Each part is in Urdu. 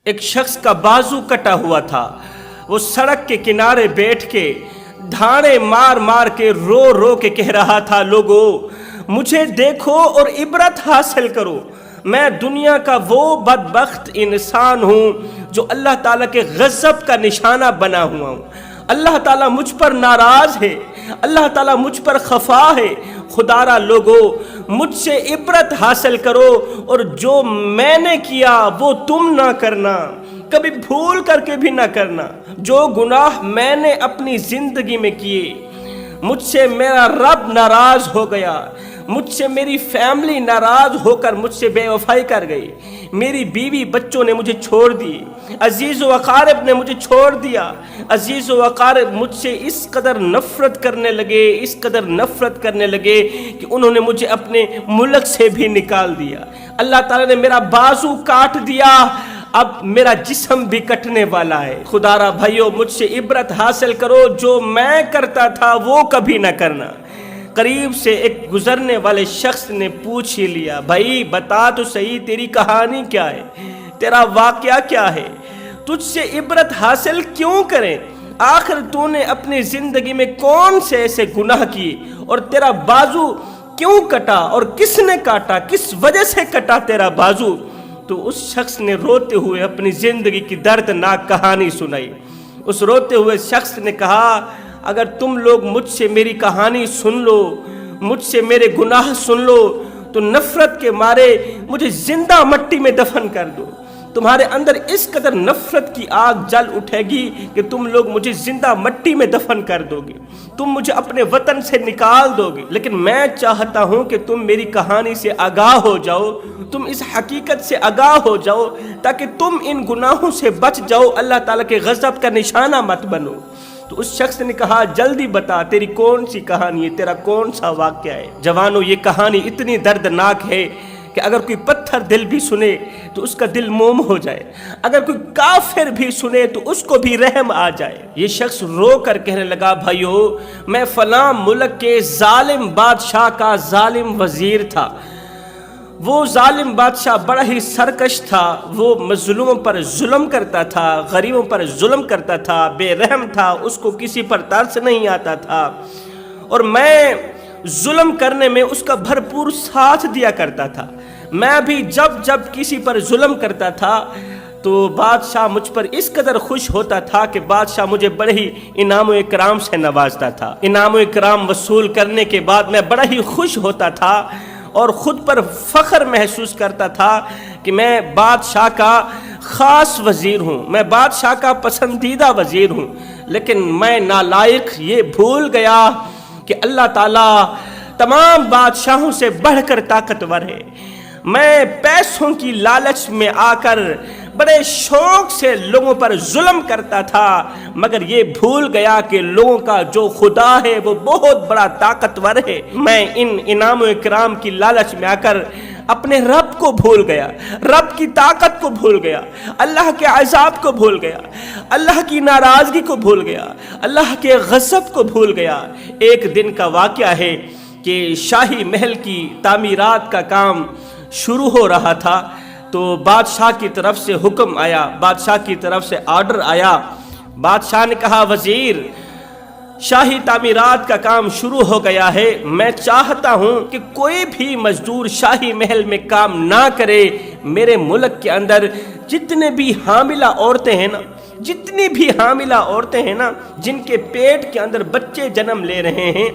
ایک شخص کا بازو کٹا ہوا تھا، وہ سڑک کے کنارے بیٹھ کے دھاڑے مار مار کے رو رو کے کہہ رہا تھا، لوگو مجھے دیکھو اور عبرت حاصل کرو، میں دنیا کا وہ بدبخت انسان ہوں جو اللہ تعالیٰ کے غضب کا نشانہ بنا ہوا ہوں۔ اللہ تعالیٰ مجھ پر ناراض ہے، اللہ تعالیٰ مجھ پر خفا ہے۔ خدارا لوگو مجھ سے عبرت حاصل کرو، اور جو میں نے کیا وہ تم نہ کرنا، کبھی بھول کر کے بھی نہ کرنا۔ جو گناہ میں نے اپنی زندگی میں کیے، مجھ سے میرا رب ناراض ہو گیا، مجھ سے میری فیملی ناراض ہو کر مجھ سے بے وفائی کر گئی، میری بیوی بچوں نے مجھے چھوڑ دی، عزیز و اقارب نے مجھے چھوڑ دیا، عزیز و اقارب مجھ سے اس قدر نفرت کرنے لگے، اس قدر نفرت کرنے لگے کہ انہوں نے مجھے اپنے ملک سے بھی نکال دیا۔ اللہ تعالیٰ نے میرا بازو کاٹ دیا، اب میرا جسم بھی کٹنے والا ہے۔ خدارا بھائیو مجھ سے عبرت حاصل کرو، جو میں کرتا تھا وہ کبھی نہ کرنا۔ قریب سے ایک گزرنے والے شخص نے پوچھ ہی لیا، بھائی بتا تو صحیح تیری کہانی کیا ہے، تیرا واقعہ کیا ہے، تجھ سے عبرت حاصل کیوں کریں؟ آخر تو نے اپنی زندگی میں کون سے ایسے گناہ کیے، اور تیرا بازو کیوں کٹا، اور کس نے کاٹا، کس وجہ سے کٹا تیرا بازو؟ تو اس شخص نے روتے ہوئے اپنی زندگی کی دردناک کہانی سنائی۔ اس روتے ہوئے شخص نے کہا، اگر تم لوگ مجھ سے میری کہانی سن لو، مجھ سے میرے گناہ سن لو، تو نفرت کے مارے مجھے زندہ مٹی میں دفن کر دو۔ تمہارے اندر اس قدر نفرت کی آگ جل اٹھے گی کہ تم لوگ مجھے زندہ مٹی میں دفن کر دو گے، تم مجھے اپنے وطن سے نکال دو گے۔ لیکن میں چاہتا ہوں کہ تم میری کہانی سے آگاہ ہو جاؤ، تم اس حقیقت سے آگاہ ہو جاؤ، تاکہ تم ان گناہوں سے بچ جاؤ، اللہ تعالیٰ کے غضب کا نشانہ مت بنو۔ تو اس شخص نے کہا، جلدی بتا تیری کون سی کہانی ہے، تیرا کون سا واقعہ ہے؟ جوانو یہ کہانی اتنی دردناک ہے کہ اگر کوئی پتھر دل بھی سنے تو اس کا دل موم ہو جائے، اگر کوئی کافر بھی سنے تو اس کو بھی رحم آ جائے۔ یہ شخص رو کر کہنے لگا، بھائیو میں فلاں ملک کے ظالم بادشاہ کا ظالم وزیر تھا، وہ ظالم بادشاہ بڑا ہی سرکش تھا، وہ مظلوموں پر ظلم کرتا تھا، غریبوں پر ظلم کرتا تھا، بے رحم تھا، اس کو کسی پر ترس نہیں آتا تھا، اور میں ظلم کرنے میں اس کا بھرپور ساتھ دیا کرتا تھا۔ میں بھی جب کسی پر ظلم کرتا تھا تو بادشاہ مجھ پر اس قدر خوش ہوتا تھا کہ بادشاہ مجھے بڑے ہی انعام و اکرام سے نوازتا تھا۔ انعام و اکرام وصول کرنے کے بعد میں بڑا ہی خوش ہوتا تھا اور خود پر فخر محسوس کرتا تھا کہ میں بادشاہ کا خاص وزیر ہوں، میں بادشاہ کا پسندیدہ وزیر ہوں۔ لیکن میں نالائق یہ بھول گیا کہ اللہ تعالیٰ تمام بادشاہوں سے بڑھ کر طاقتور ہے۔ میں پیسوں کی لالچ میں آ کر بڑے شوق سے لوگوں پر ظلم کرتا تھا، مگر یہ بھول گیا کہ لوگوں کا جو خدا ہے وہ بہت بڑا طاقتور ہے۔ میں ان انعام و اکرام کی لالچ میں آ کر اپنے رب کو بھول گیا، رب کی طاقت کو بھول گیا، اللہ کے عذاب کو بھول گیا، اللہ کی ناراضگی کو بھول گیا، اللہ کے غضب کو بھول گیا۔ ایک دن کا واقعہ ہے کہ شاہی محل کی تعمیرات کا کام شروع ہو رہا تھا، تو بادشاہ کی طرف سے حکم آیا، بادشاہ کی طرف سے آرڈر آیا۔ بادشاہ نے کہا، وزیر شاہی تعمیرات کا کام شروع ہو گیا ہے، میں چاہتا ہوں کہ کوئی بھی مزدور شاہی محل میں کام نہ کرے۔ میرے ملک کے اندر جتنے بھی حاملہ عورتیں ہیں نا، جتنی بھی حاملہ عورتیں ہیں نا، جن کے پیٹ کے اندر بچے جنم لے رہے ہیں،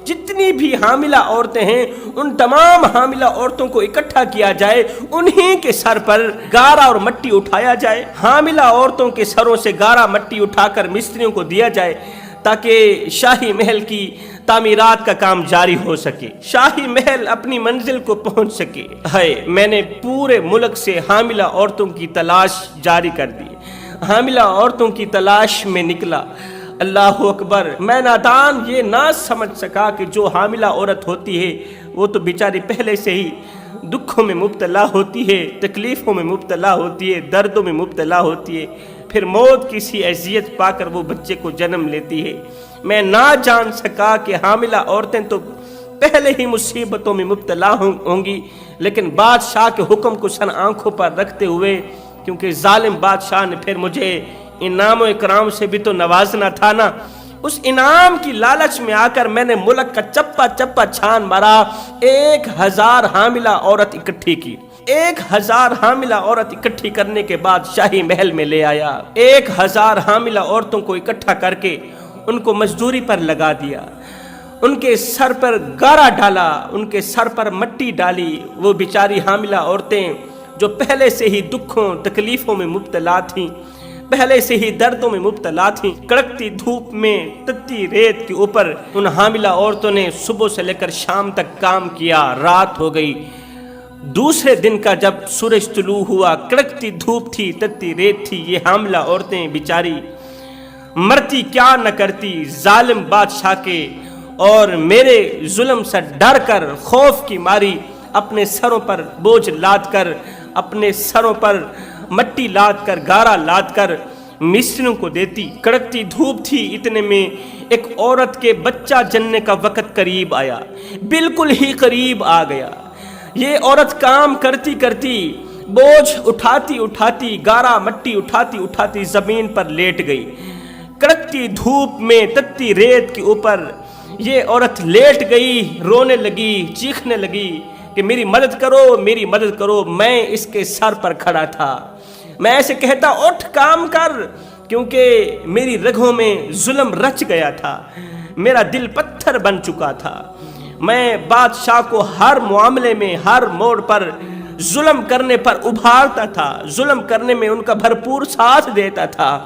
جتنی بھی حاملہ عورتیں ہیں، ان تمام حاملہ عورتوں کو اکٹھا کیا جائے، انہی کے سر پر گارا اور مٹی اٹھایا جائے، حاملہ عورتوں کے سروں سے گارا مٹی اٹھا کر مستریوں کو دیا جائے، تاکہ شاہی محل کی تعمیرات کا کام جاری ہو سکے، شاہی محل اپنی منزل کو پہنچ سکے۔ میں نے پورے ملک سے حاملہ عورتوں کی تلاش جاری کر دی، حاملہ عورتوں کی تلاش میں نکلا۔ اللہ اکبر، میں نادان یہ نہ سمجھ سکا کہ جو حاملہ عورت ہوتی ہے وہ تو بیچاری پہلے سے ہی دکھوں میں مبتلا ہوتی ہے، تکلیفوں میں مبتلا ہوتی ہے، دردوں میں مبتلا ہوتی ہے، پھر موت کی سی اذیت پا کر وہ بچے کو جنم لیتی ہے۔ میں نہ جان سکا کہ حاملہ عورتیں تو پہلے ہی مصیبتوں میں مبتلا ہوں گی، لیکن بادشاہ کے حکم کو سن آنکھوں پر رکھتے ہوئے کیونکہ ظالم بادشاہ نے پھر مجھے انعام و اکرام سے بھی تو نوازنا تھا نا۔ اس انعام کی لالچ میں آ کر میں نے ملک کا چپا چپا چھان مارا، 1000 حاملہ عورت اکٹھی کی، 1000 حاملہ عورت اکٹھی کرنے کے بعد شاہی محل میں لے آیا، 1000 حاملہ عورتوں کو اکٹھا کر کے ان کو مزدوری پر لگا دیا، ان کے سر پر گارا ڈالا، ان کے سر پر مٹی ڈالی۔ وہ بیچاری حاملہ عورتیں جو پہلے سے ہی دکھوں تکلیفوں میں مبتلا تھیں، پہلے سے ہی دردوں میں مبتلا تھیں، کڑکتی دھوپ میں تتی ریت کے اوپر ان حاملہ عورتوں نے صبح سے لے کر شام تک کام کیا، رات ہو گئی۔ دوسرے دن کا جب سورج طلوع ہوا، کڑکتی دھوپ تھی، تتی ریت تھی، یہ حاملہ عورتیں بیچاری مرتی کیا نہ کرتی ظالم بادشاہ کے اور میرے ظلم سے ڈر کر، خوف کی ماری اپنے سروں پر بوجھ لاد کر، اپنے سروں پر مٹی لاد کر، گارا لاد کر مستریوں کو دیتی۔ کڑکتی دھوپ تھی، اتنے میں ایک عورت کے بچہ جننے کا وقت قریب آیا، بالکل ہی قریب آ گیا۔ یہ عورت کام کرتی کرتی، بوجھ اٹھاتی اٹھاتی، گارا مٹی اٹھاتی اٹھاتی زمین پر لیٹ گئی۔ کڑکتی دھوپ میں تتی ریت کے اوپر یہ عورت لیٹ گئی، رونے لگی، چیخنے لگی کہ میری مدد کرو، میری مدد کرو۔ میں اس کے سر پر کھڑا تھا، میں ایسے کہتا اٹھ کام کر، کیونکہ میری رگوں میں ظلم رچ گیا تھا، میرا دل پتھر بن چکا تھا۔ میں بادشاہ کو ہر معاملے میں، ہر موڑ پر ظلم کرنے پر ابھارتا تھا، ظلم کرنے میں ان کا بھرپور ساتھ دیتا تھا۔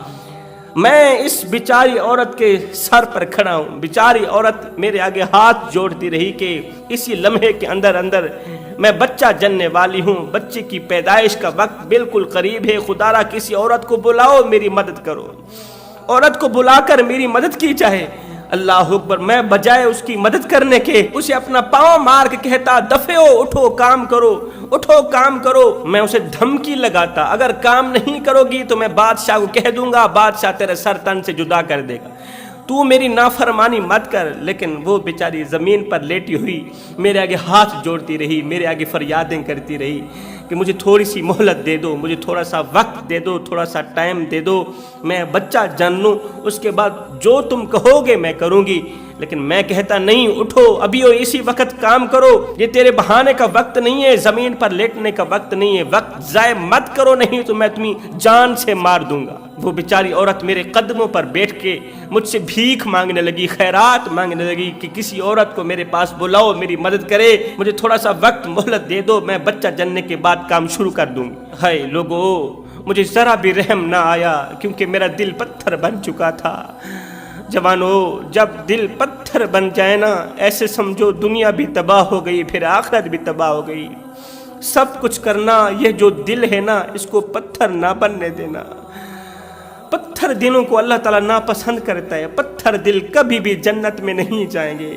میں اس بیچاری عورت کے سر پر کھڑا ہوں، بیچاری عورت میرے آگے ہاتھ جوڑتی رہی کہ اسی لمحے کے اندر اندر میں بچہ جننے والی ہوں، بچے کی پیدائش کا وقت بالکل قریب ہے، خدا را کسی عورت کو بلاؤ، میری مدد کرو۔ عورت کو بلا کر میری مدد کی جائے۔ اللہ اکبر، میں بجائے اس کی مدد کرنے کے اسے اپنا پاؤں مار کے کہتا دفعو، اٹھو کام کرو، اٹھو کام کرو۔ میں اسے دھمکی لگاتا اگر کام نہیں کرو گی تو میں بادشاہ کو کہہ دوں گا، بادشاہ تیرے سر تن سے جدا کر دے گا، تو میری نافرمانی مت کر۔ لیکن وہ بیچاری زمین پر لیٹی ہوئی میرے آگے ہاتھ جوڑتی رہی، میرے آگے فریادیں کرتی رہی کہ مجھے تھوڑی سی مہلت دے دو، مجھے تھوڑا سا وقت دے دو، تھوڑا سا ٹائم دے دو، میں بچہ جن لوں، اس کے بعد جو تم کہو گے میں کروں گی۔ لیکن میں کہتا نہیں، اٹھو ابھی اسی وقت کام کرو، یہ تیرے بہانے کا وقت نہیں ہے، زمین پر لیٹنے کا وقت نہیں ہے، وقت ضائع مت کرو، نہیں تو میں تمہیں جان سے مار دوں گا۔ وہ بیچاری عورت میرے قدموں پر بیٹھ کے مجھ سے بھیک مانگنے لگی، خیرات مانگنے لگی کہ کسی عورت کو میرے پاس بلاؤ، میری مدد کرے، مجھے تھوڑا سا وقت مہلت دے دو، میں بچہ جننے کے بعد کام شروع کر دوں گی۔ ہائے لوگو، مجھے ذرا بھی رحم نہ آیا کیونکہ میرا دل پتھر بن چکا تھا۔ جوانو، جب دل پتھر بن جائے نا، ایسے سمجھو دنیا بھی تباہ ہو گئی، پھر آخرت بھی تباہ ہو گئی۔ سب کچھ کرنا، یہ جو دل ہے نا اس کو پتھر نہ بننے دینا۔ پتھر دلوں کو اللہ تعالیٰ ناپسند کرتا ہے، پتھر دل کبھی بھی جنت میں نہیں جائیں گے۔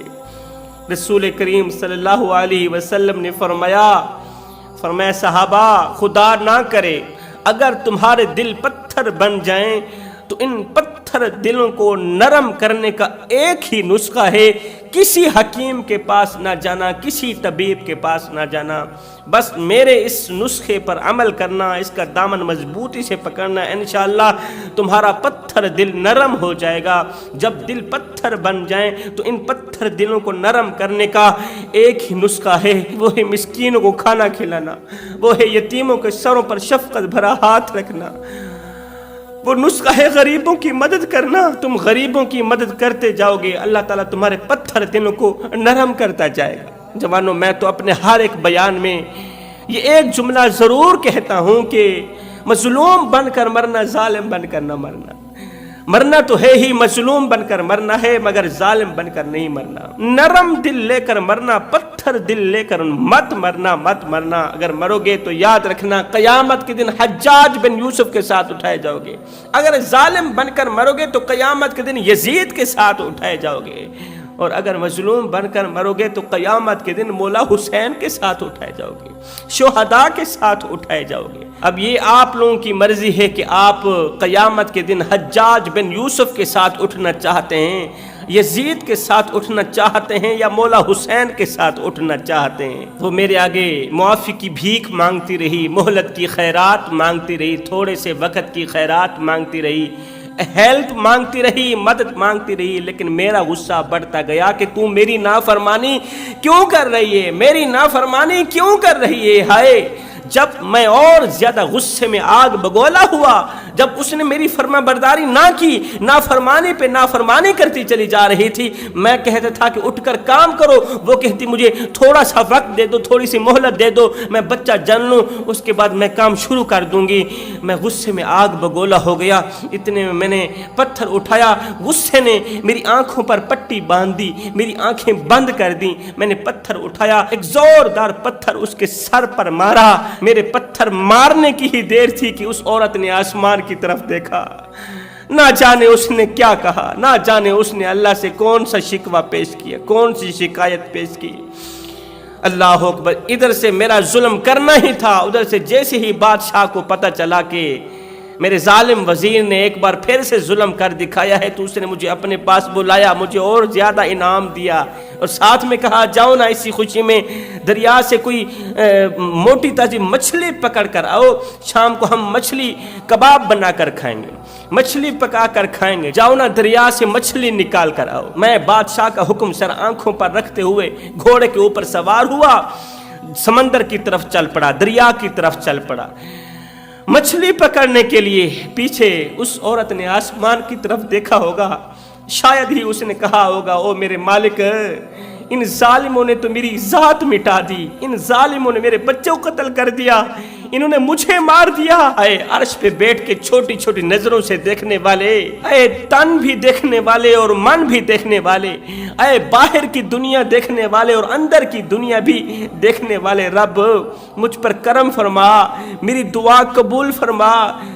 رسول کریم صلی اللہ علیہ وسلم نے فرمایا صحابہ، خدا نہ کرے اگر تمہارے دل پتھر بن جائیں تو ان پتھر دلوں کو نرم کرنے کا ایک ہی نسخہ ہے، کسی حکیم کے پاس نہ جانا، کسی طبیب کے پاس نہ جانا، بس میرے اس نسخے پر عمل کرنا، اس کا دامن مضبوطی سے پکڑنا، انشاءاللہ تمہارا پتھر دل نرم ہو جائے گا۔ جب دل پتھر بن جائیں تو ان پتھر دلوں کو نرم کرنے کا ایک ہی نسخہ ہے، وہ ہے مسکینوں کو کھانا کھلانا، وہ ہے یتیموں کے سروں پر شفقت بھرا ہاتھ رکھنا، وہ نسخہ ہے غریبوں کی مدد کرنا۔ تم غریبوں کی مدد کرتے جاؤ گے، اللہ تعالیٰ تمہارے پتھر دلوں کو نرم کرتا جائے گا۔ جوانوں، میں تو اپنے ہر ایک بیان میں یہ ایک جملہ ضرور کہتا ہوں کہ مظلوم بن کر مرنا، ظالم بن کر نہ مرنا۔ مرنا تو ہے ہی، مظلوم بن کر مرنا ہے، مگر ظالم بن کر نہیں مرنا۔ نرم دل لے کر مرنا، پتھر دل لے کر مت مرنا۔ اگر مرو گے تو یاد رکھنا قیامت کے دن حجاج بن یوسف کے ساتھ اٹھائے جاؤ گے، اگر ظالم بن کر مرو گے تو قیامت کے دن یزید کے ساتھ اٹھائے جاؤ گے، اور اگر مظلوم بن کر مرو گے تو قیامت کے دن مولا حسین کے ساتھ اٹھائے جاؤ گے، شہداء کے ساتھ اٹھائے جاؤ گے۔ اب یہ آپ لوگوں کی مرضی ہے کہ آپ قیامت کے دن حجاج بن یوسف کے ساتھ اٹھنا چاہتے ہیں، یزید کے ساتھ اٹھنا چاہتے ہیں یا مولا حسین کے ساتھ اٹھنا چاہتے ہیں؟ وہ میرے آگے معافی کی بھیک مانگتی رہی، مہلت کی خیرات مانگتی رہی، تھوڑے سے وقت کی خیرات مانگتی رہی، ہیلپ مانگتی رہی، مدد مانگتی رہی، لیکن میرا غصہ بڑھتا گیا کہ تو میری نافرمانی کیوں کر رہی ہے، میری نافرمانی کیوں کر رہی ہے؟ ہائے، جب میں اور زیادہ غصے میں آگ بگولا ہوا، جب اس نے میری فرما برداری نہ کی، نافرمانی پہ نافرمانی کرتی چلی جا رہی تھی، میں کہتا تھا کہ اٹھ کر کام کرو، وہ کہتی مجھے تھوڑا سا وقت دے دو، تھوڑی سی مہلت دے دو، میں بچہ جن لوں، اس کے بعد میں کام شروع کر دوں گی۔ میں غصے میں آگ بگولا ہو گیا، اتنے میں نے پتھر اٹھایا، غصے نے میری آنکھوں پر پٹی باندھ دی، میری آنکھیں بند کر دی، میں نے پتھر اٹھایا، ایک زوردار پتھر اس کے سر پر مارا۔ میرے پتھر مارنے کی ہی دیر تھی کہ اس عورت نے آسمان کی طرف دیکھا، نہ جانے اس نے کیا کہا، نہ جانے اس نے اللہ سے کون سا شکوہ پیش کیا، کون سی شکایت پیش کی۔ اللہ اکبر، ادھر سے میرا ظلم کرنا ہی تھا، ادھر سے جیسے ہی بادشاہ کو پتہ چلا کہ میرے ظالم وزیر نے ایک بار پھر سے ظلم کر دکھایا ہے، تو اس نے مجھے اپنے پاس بلایا، مجھے اور زیادہ انعام دیا، اور ساتھ میں کہا جاؤ نا اسی خوشی میں دریا سے کوئی موٹی تازی مچھلی پکڑ کر آؤ، شام کو ہم مچھلی کباب بنا کر کھائیں گے، مچھلی پکا کر کھائیں گے، جاؤ نا دریا سے مچھلی نکال کر آؤ۔ میں بادشاہ کا حکم سر آنکھوں پر رکھتے ہوئے گھوڑے کے اوپر سوار ہوا، سمندر کی طرف چل پڑا، دریا کی طرف چل پڑا مچھلی پکڑنے کے لیے۔ پیچھے اس عورت نے آسمان کی طرف دیکھا ہوگا، شاید ہی اس نے کہا ہوگا او میرے مالک، ان ظالموں نے تو میری ذات مٹا دی، ان ظالموں نے میرے بچوں کو قتل کر دیا، انہوں نے مجھے مار دیا۔ اے عرش پہ بیٹھ کے چھوٹی چھوٹی نظروں سے دیکھنے والے، اے تن بھی دیکھنے والے اور من بھی دیکھنے والے، اے باہر کی دنیا دیکھنے والے اور اندر کی دنیا بھی دیکھنے والے رب، مجھ پر کرم فرما، میری دعا قبول فرما۔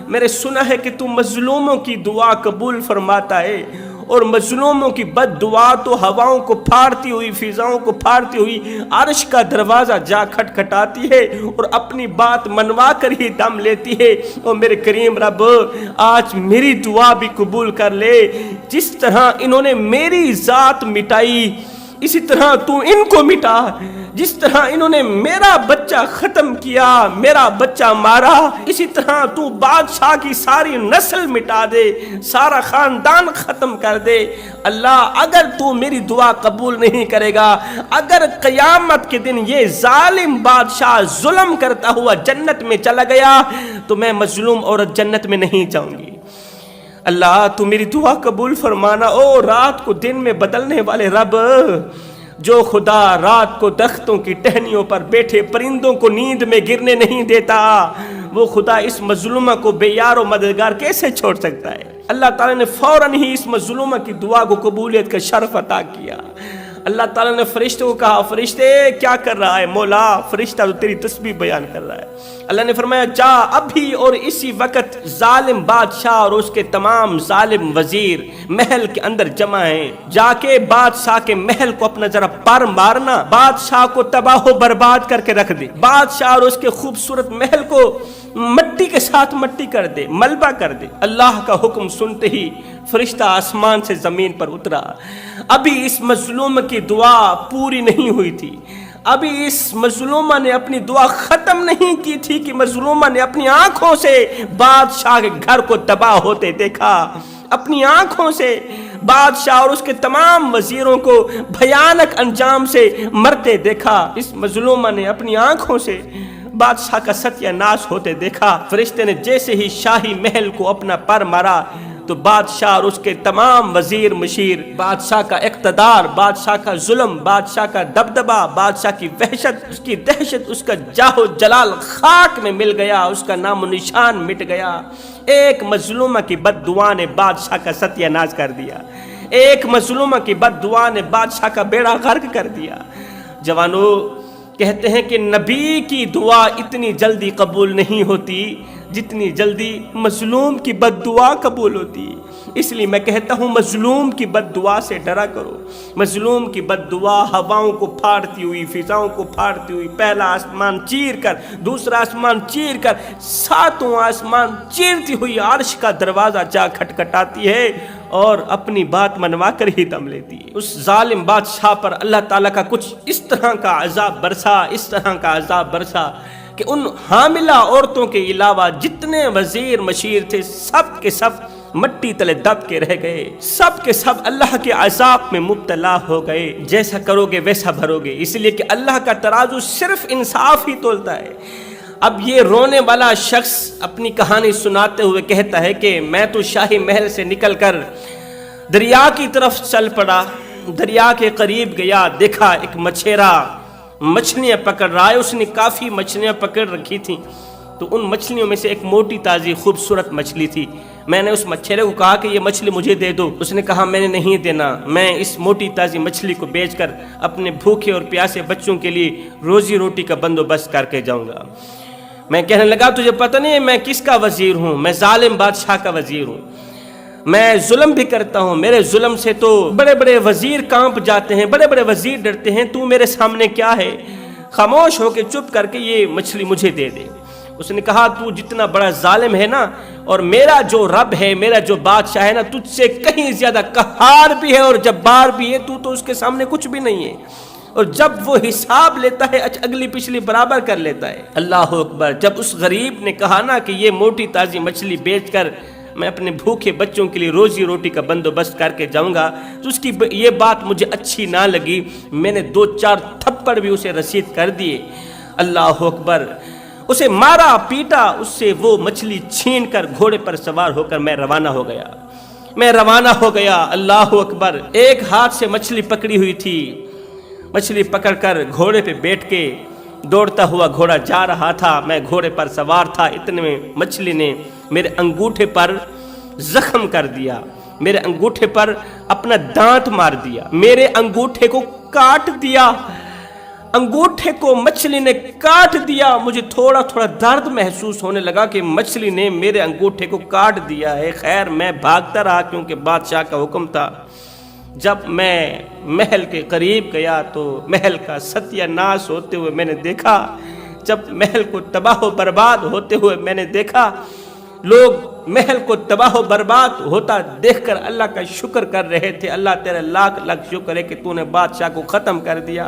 میں نے سنا ہے کہ تو مظلوموں کی دعا قبول فرماتا ہے، اور مظلوموں کی بد دعا تو ہواؤں کو پھاڑتی ہوئی، فضاؤں کو پھاڑتی ہوئی عرش کا دروازہ جا کھٹکھٹاتی ہے اور اپنی بات منوا کر ہی دم لیتی ہے۔ اور میرے کریم رب، آج میری دعا بھی قبول کر لے، جس طرح انہوں نے میری ذات مٹائی اسی طرح تو ان کو مٹا، جس طرح انہوں نے میرا بچہ ختم کیا، میرا بچہ مارا، اسی طرح تو بادشاہ کی ساری نسل مٹا دے، سارا خاندان ختم کر دے۔ اللہ، اگر تو میری دعا قبول نہیں کرے گا، اگر قیامت کے دن یہ ظالم بادشاہ ظلم کرتا ہوا جنت میں چلا گیا تو میں مظلوم عورت جنت میں نہیں جاؤں گی۔ اللہ، تو میری دعا قبول فرمانا۔ او رات کو دن میں بدلنے والے رب، جو خدا رات کو درختوں کی ٹہنیوں پر بیٹھے پرندوں کو نیند میں گرنے نہیں دیتا، وہ خدا اس مظلومہ کو بے یار و مددگار کیسے چھوڑ سکتا ہے؟ اللہ تعالیٰ نے فوراً ہی اس مظلومہ کی دعا کو قبولیت کا شرف عطا کیا۔ اللہ تعالیٰ نے فرشتوں کو کہا، فرشتے کیا کر رہا ہے؟ مولا، فرشتہ تو تیری تسبیح بیان کر رہا ہے۔ اللہ نے فرمایا جا ابھی اور اسی وقت ظالم بادشاہ اور اس کے تمام ظالم وزیر محل کے اندر جمع ہیں، جا کے بادشاہ کے محل کو اپنا ذرا پر مارنا، بادشاہ کو تباہ و برباد کر کے رکھ دے، بادشاہ اور اس کے خوبصورت محل کو مٹی کے ساتھ مٹی کر دے، ملبہ کر دے۔ اللہ کا حکم سنتے ہی فرشتہ آسمان سے زمین پر اترا۔ ابھی اس مظلوم کی دعا پوری نہیں ہوئی تھی، ابھی اس مظلومہ نے اپنی دعا ختم نہیں کی تھی کہ مظلومہ نے اپنی آنکھوں سے بادشاہ کے گھر کو تباہ ہوتے دیکھا، اپنی آنکھوں سے بادشاہ اور اس کے تمام وزیروں کو بھیانک انجام سے مرتے دیکھا۔ اس مظلومہ نے اپنی آنکھوں سے بادشاہ کا ستیہ ناش ہوتے دیکھا۔ فرشتے نے جیسے ہی شاہی محل کو اپنا پر مارا تو بادشاہ اور اس کے تمام وزیر مشیر، بادشاہ کا اقتدار، بادشاہ کا ظلم، بادشاہ کا دبدبہ، بادشاہ کی وحشت، اس کی دہشت، اس کا جاہ و جلال خاک میں مل گیا، اس کا نام و نشان مٹ گیا۔ ایک مظلومہ کی بد دعا نے بادشاہ کا ستیہ ناش کر دیا، ایک مظلومہ کی بد دعا نے بادشاہ کا بیڑا غرق کر دیا۔ جوانو، کہتے ہیں کہ نبی کی دعا اتنی جلدی قبول نہیں ہوتی جتنی جلدی مظلوم کی بد دعا قبول ہوتی۔ اس لیے میں کہتا ہوں مظلوم کی بد دعا سے ڈرا کرو۔ مظلوم کی بد دعا ہواؤں کو پھاڑتی ہوئی، فضاؤں کو پھاڑتی ہوئی، پہلا آسمان چیر کر، دوسرا آسمان چیر کر، ساتوں آسمان چیرتی ہوئی عرش کا دروازہ جا کھٹکھٹاتی ہے اور اپنی بات منوا کر ہی دم لیتی ہے۔ اس ظالم بادشاہ پر اللہ تعالیٰ کا کچھ اس طرح کا عذاب برسا، اس طرح کا عذاب برسا کہ ان حاملہ عورتوں کے علاوہ جتنے وزیر مشیر تھے سب کے سب مٹی تلے دب کے رہ گئے، سب کے سب اللہ کے عذاب میں مبتلا ہو گئے۔ جیسا کرو گے ویسا بھرو گے، اس لیے کہ اللہ کا ترازو صرف انصاف ہی تولتا ہے۔ اب یہ رونے والا شخص اپنی کہانی سناتے ہوئے کہتا ہے کہ میں تو شاہی محل سے نکل کر دریا کی طرف چل پڑا، دریا کے قریب گیا، دیکھا ایک مچھیرا مچھلیاں پکڑ رہا ہے۔ اس نے کافی مچھلیاں پکڑ رکھی تھیں، تو ان مچھلیوں میں سے ایک موٹی تازی خوبصورت مچھلی تھی۔ میں نے اس مچھیرے کو کہا کہ یہ مچھلی مجھے دے دو، اس نے کہا میں نے نہیں دینا، میں اس موٹی تازی مچھلی کو بیچ کر اپنے بھوکے اور پیاسے بچوں کے لیے روزی روٹی کا بندوبست کر کے جاؤں گا۔ میں کہنے لگا تجھے پتہ نہیں ہے میں کس کا وزیر ہوں؟ میں ظالم بادشاہ کا وزیر ہوں، میں ظلم بھی کرتا ہوں، میرے ظلم سے تو بڑے بڑے وزیر کانپ جاتے ہیں، بڑے بڑے وزیر ڈرتے ہیں، تو میرے سامنے کیا ہے؟ خاموش ہو کے چپ کر کے یہ مچھلی مجھے دے دے۔ اس نے کہا تو جتنا بڑا ظالم ہے نا، اور میرا جو رب ہے، میرا جو بادشاہ ہے نا، تجھ سے کہیں زیادہ قہار بھی ہے اور جبار بھی ہے، تو اس کے سامنے کچھ بھی نہیں ہے، اور جب وہ حساب لیتا ہے اگلی پچھلی برابر کر لیتا ہے۔ اللہ اکبر۔ جب اس غریب نے کہا نا کہ یہ موٹی تازی مچھلی بیچ کر میں اپنے بھوکے بچوں کے لیے روزی روٹی کا بندوبست کر کے جاؤں گا، تو اس کی یہ بات مجھے اچھی نہ لگی، میں نے 2-4 تھپڑ بھی اسے رسید کر دیے۔ اللہ اکبر۔ اسے مارا پیٹا، اس سے وہ مچھلی چھین کر گھوڑے پر سوار ہو کر میں روانہ ہو گیا۔ اللہ اکبر۔ ایک ہاتھ سے مچھلی پکڑی ہوئی تھی، مچھلی پکڑ کر گھوڑے پہ بیٹھ کے دوڑتا ہوا گھوڑا جا رہا تھا، میں گھوڑے پر سوار تھا، اتنے میں مچھلی نے میرے انگوٹھے پر زخم کر دیا، میرے انگوٹھے پر اپنا دانت مار دیا، میرے انگوٹھے کو کاٹ دیا، انگوٹھے کو مچھلی نے کاٹ دیا۔ مجھے تھوڑا تھوڑا درد محسوس ہونے لگا کہ مچھلی نے میرے انگوٹھے کو کاٹ دیا ہے۔ خیر میں بھاگتا رہا کیونکہ بادشاہ کا حکم تھا۔ جب میں محل کے قریب گیا تو محل کا ستیہ ناش ہوتے ہوئے میں نے دیکھا، جب محل کو تباہ و برباد ہوتے ہوئے میں نے دیکھا، لوگ محل کو تباہ و برباد ہوتا دیکھ کر اللہ کا شکر کر رہے تھے۔ اللہ تیرے لاکھ لاکھ شکر ہے کہ تو نے بادشاہ کو ختم کر دیا،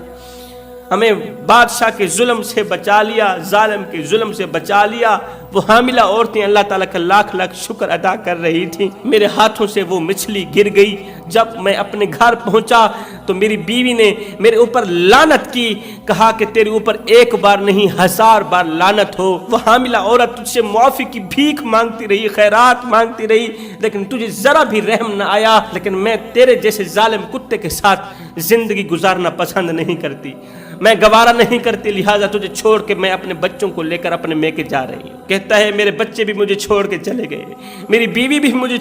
ہمیں بادشاہ کے ظلم سے بچا لیا، ظالم کے ظلم سے بچا لیا۔ وہ حاملہ عورتیں اللہ تعالیٰ کا لاکھ لاکھ شکر ادا کر رہی تھیں۔ میرے ہاتھوں سے وہ مچھلی گر گئی۔ جب میں اپنے گھر پہنچا تو میری بیوی نے میرے اوپر لعنت کی، کہا کہ تیرے اوپر ایک بار نہیں 1000 بار لعنت ہو۔ وہ حاملہ عورت تجھ سے معافی کی بھیک مانگتی رہی، خیرات مانگتی رہی، لیکن تجھے ذرا بھی رحم نہ آیا۔ لیکن میں تیرے جیسے ظالم کتے کے ساتھ زندگی گزارنا پسند نہیں کرتی، میں گوارا نہیں کرتی، لہٰذا تجھے چھوڑ کے میں اپنے بچوں کو لے کر اپنے میکے جا رہی ہوں۔ کہتا ہے میرے بچے بھی مجھے چھوڑ کے چلے گئے، میری بیوی بھی مجھے